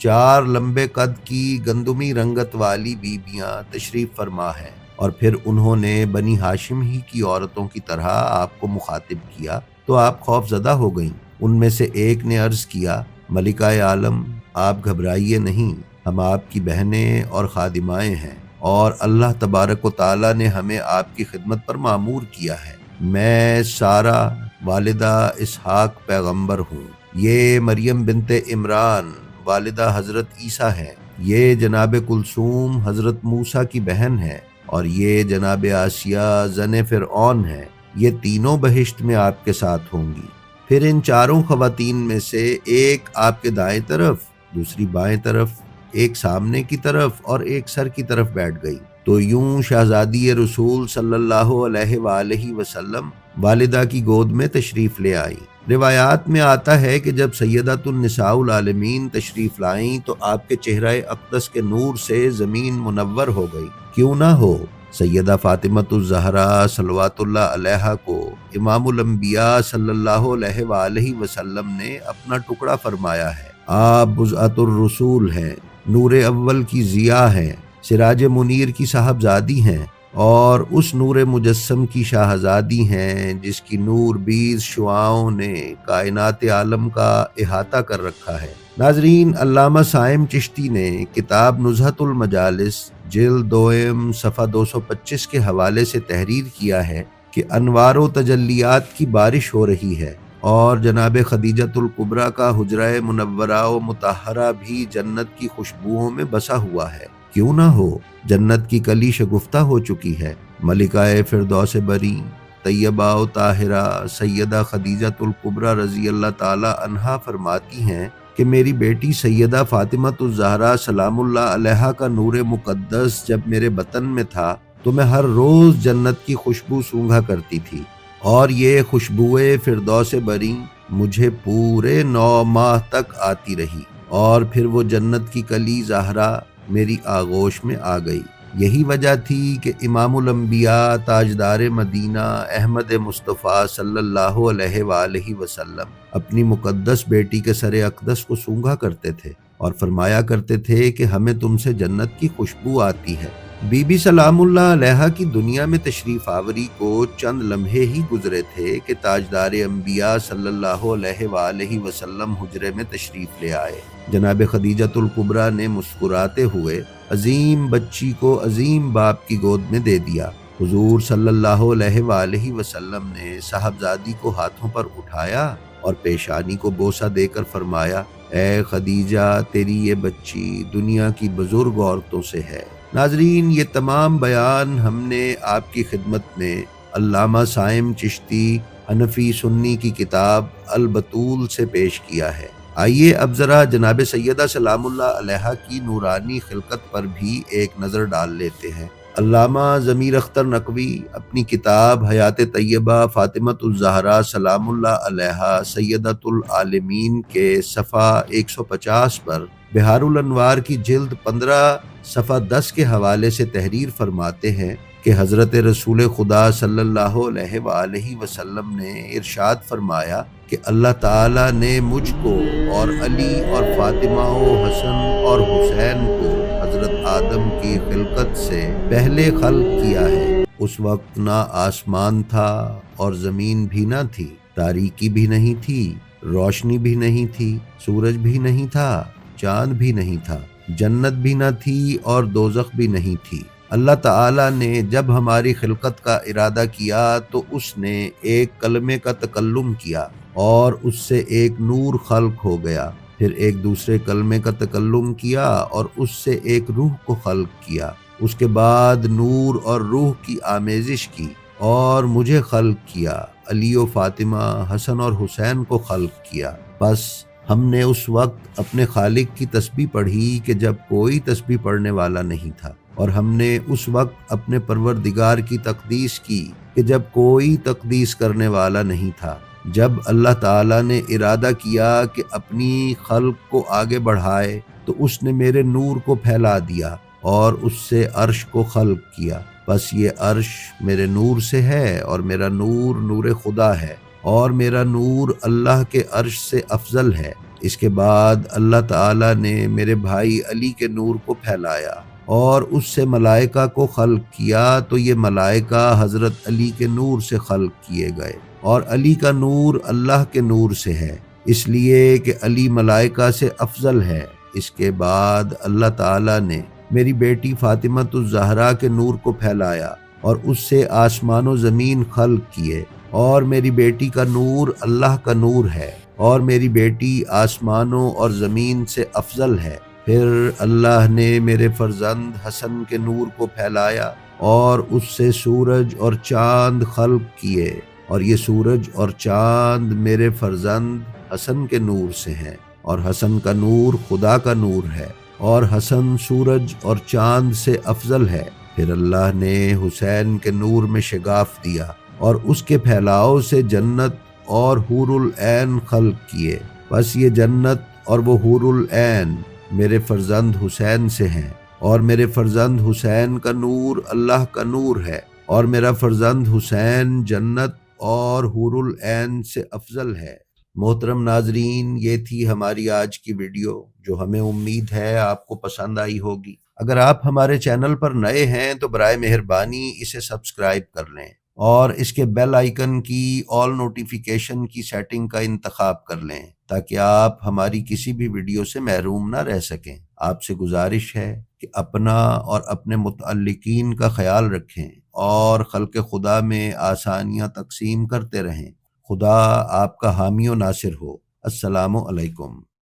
4 لمبے قد کی گندمی رنگت والی بیبیاں تشریف فرما ہیں، اور پھر انہوں نے بنی ہاشم ہی کی عورتوں کی طرح آپ کو مخاطب کیا تو آپ خوف زدہ ہو گئیں۔ ان میں سے ایک نے عرض کیا، ملکہ عالم، آپ گھبرائیے نہیں، ہم آپ کی بہنیں اور خادمائیں ہیں، اور اللہ تبارک و تعالی نے ہمیں آپ کی خدمت پر مامور کیا ہے۔ میں سارہ والدہ اسحاق پیغمبر ہوں، یہ مریم بنت عمران والدہ حضرت عیسیٰ ہے، یہ جناب کلثوم حضرت موسیٰ کی بہن ہے، اور یہ جناب آسیہ زن فرعون ہے۔ یہ تینوں بہشت میں آپ کے ساتھ ہوں گی۔ پھر ان چاروں خواتین میں سے ایک آپ کے دائیں طرف، دوسری بائیں طرف، ایک سامنے کی طرف اور ایک سر کی طرف بیٹھ گئی۔ تو یوں شہزادی رسول صلی اللہ علیہ وآلہ وسلم والدہ کی گود میں تشریف لے آئی۔ روایات میں آتا ہے کہ جب سیدۃ النساء العالمین تشریف لائیں تو آپ کے چہرہ اقدس کے نور سے زمین منور ہو گئی۔ کیوں نہ ہو، سیدہ فاطمۃ الزہرا صلوات اللہ علیہا کو امام الانبیاء صلی اللہ علیہ وآلہ وسلم نے اپنا ٹکڑا فرمایا ہے۔ آپ بضعۃ الرسول ہیں، نور اول کی ضیاء ہیں، سراج منیر کی صاحبزادی ہیں، اور اس نور مجسم کی شاہزادی ہیں جس کی نور بیز شعاؤں نے کائنات عالم کا احاطہ کر رکھا ہے۔ ناظرین، علامہ صائم چشتی نے کتاب نزہۃ المجالس جلد دوئم صفحہ 225 کے حوالے سے تحریر کیا ہے کہ انوار و تجلیات کی بارش ہو رہی ہے، اور جناب خدیجۃ الکبریٰ کا حجرہ منورہ و مطہرہ بھی جنت کی خوشبوؤں میں بسا ہوا ہے۔ کیوں نہ ہو، جنت کی کلی شگفتہ ہو چکی ہے۔ ملکہ فردوس بری طیبہ و طاہرہ سیدہ خدیجۃ الکبریٰ رضی اللہ تعالی عنہا فرماتی ہیں کہ میری بیٹی سیدہ فاطمۃ الزہرا سلام اللہ علیہا کا نور مقدس جب میرے بطن میں تھا تو میں ہر روز جنت کی خوشبو سونگھا کرتی تھی، اور یہ خوشبوئے فردوس بری مجھے پورے 9 ماہ تک آتی رہی، اور پھر وہ جنت کی کلی زہرا میری آغوش میں آ گئی۔ یہی وجہ تھی کہ امام الانبیاء تاجدار مدینہ احمد مصطفیٰ صلی اللہ علیہ وآلہ وسلم اپنی مقدس بیٹی کے سر اقدس کو سونگھا کرتے تھے اور فرمایا کرتے تھے کہ ہمیں تم سے جنت کی خوشبو آتی ہے۔ بی بی سلام اللہ علیہا کی دنیا میں تشریف آوری کو چند لمحے ہی گزرے تھے کہ تاجدار انبیاء صلی اللہ علیہ وآلہ وسلم حجرے میں تشریف لے آئے۔ جناب خدیجۃ الکبریٰ نے مسکراتے ہوئے عظیم بچی کو عظیم باپ کی گود میں دے دیا۔ حضور صلی اللہ علیہ وآلہ وسلم نے صاحبزادی کو ہاتھوں پر اٹھایا اور پیشانی کو بوسہ دے کر فرمایا، اے خدیجہ، تیری یہ بچی دنیا کی بزرگ عورتوں سے ہے۔ ناظرین، یہ تمام بیان ہم نے آپ کی خدمت میں علامہ صائم چشتی حنفی سنی کی کتاب البتول سے پیش کیا ہے۔ آئیے اب ذرا جناب سیدہ سلام اللہ علیہا کی نورانی خلقت پر بھی ایک نظر ڈال لیتے ہیں۔ علامہ ضمیر اختر نقوی اپنی کتاب حیات طیبہ فاطمۃ الزہرا سلام اللہ علیہا سیدۃ العالمین کے صفحہ 150 پر بہار الانوار کی جلد 15 صفحہ 10 کے حوالے سے تحریر فرماتے ہیں کہ حضرت رسول خدا صلی اللہ علیہ وآلہ وسلم نے ارشاد فرمایا کہ اللہ تعالیٰ نے مجھ کو اور علی اور فاطمہ و حسن اور حسین کو حضرت آدم کی خلقت سے پہلے خلق کیا ہے۔ اس وقت نہ آسمان تھا اور زمین بھی نہ تھی، تاریکی بھی نہیں تھی، روشنی بھی نہیں تھی، سورج بھی نہیں تھا، چاند بھی نہیں تھا، جنت بھی نہ تھی اور دوزخ بھی نہیں تھی۔ اللہ تعالیٰ نے جب ہماری خلقت کا ارادہ کیا تو اس نے ایک کلمے کا تکلم کیا اور اس سے ایک نور خلق ہو گیا، پھر ایک دوسرے کلمے کا تکلم کیا اور اس سے ایک روح کو خلق کیا، اس کے بعد نور اور روح کی آمیزش کی اور مجھے خلق کیا، علی و فاطمہ، حسن اور حسین کو خلق کیا۔ بس ہم نے اس وقت اپنے خالق کی تسبیح پڑھی کہ جب کوئی تسبیح پڑھنے والا نہیں تھا، اور ہم نے اس وقت اپنے پروردگار کی تقدیس کی کہ جب کوئی تقدیس کرنے والا نہیں تھا۔ جب اللہ تعالیٰ نے ارادہ کیا کہ اپنی خلق کو آگے بڑھائے تو اس نے میرے نور کو پھیلا دیا اور اس سے عرش کو خلق کیا۔ بس یہ عرش میرے نور سے ہے اور میرا نور نور خدا ہے، اور میرا نور اللہ کے عرش سے افضل ہے۔ اس کے بعد اللہ تعالیٰ نے میرے بھائی علی کے نور کو پھیلایا اور اس سے ملائکہ کو خلق کیا، تو یہ ملائکہ حضرت علی کے نور سے خلق کیے گئے، اور علی کا نور اللہ کے نور سے ہے، اس لیے کہ علی ملائکہ سے افضل ہے۔ اس کے بعد اللہ تعالیٰ نے میری بیٹی فاطمۃ الزہرا کے نور کو پھیلایا اور اس سے آسمان و زمین خلق کیے، اور میری بیٹی کا نور اللہ کا نور ہے، اور میری بیٹی آسمانوں اور زمین سے افضل ہے۔ پھر اللہ نے میرے فرزند حسن کے نور کو پھیلایا اور اس سے سورج اور چاند خلق کیے، اور یہ سورج اور چاند میرے فرزند حسن کے نور سے ہیں، اور حسن کا نور خدا کا نور ہے، اور حسن سورج اور چاند سے افضل ہے۔ پھر اللہ نے حسین کے نور میں شگاف دیا اور اس کے پھیلاؤ سے جنت اور حور العین خلق کیے، بس یہ جنت اور وہ حور العین میرے فرزند حسین سے ہیں، اور میرے فرزند حسین کا نور اللہ کا نور ہے، اور میرا فرزند حسین جنت اور حور العین سے افضل ہے۔ محترم ناظرین، یہ تھی ہماری آج کی ویڈیو، جو ہمیں امید ہے آپ کو پسند آئی ہوگی۔ اگر آپ ہمارے چینل پر نئے ہیں تو برائے مہربانی اسے سبسکرائب کر لیں، اور اس کے بیل آئیکن کی آل نوٹیفیکیشن کی سیٹنگ کا انتخاب کر لیں، تاکہ آپ ہماری کسی بھی ویڈیو سے محروم نہ رہ سکیں۔ آپ سے گزارش ہے کہ اپنا اور اپنے متعلقین کا خیال رکھیں، اور خلق خدا میں آسانیاں تقسیم کرتے رہیں۔ خدا آپ کا حامی و ناصر ہو۔ السلام علیکم۔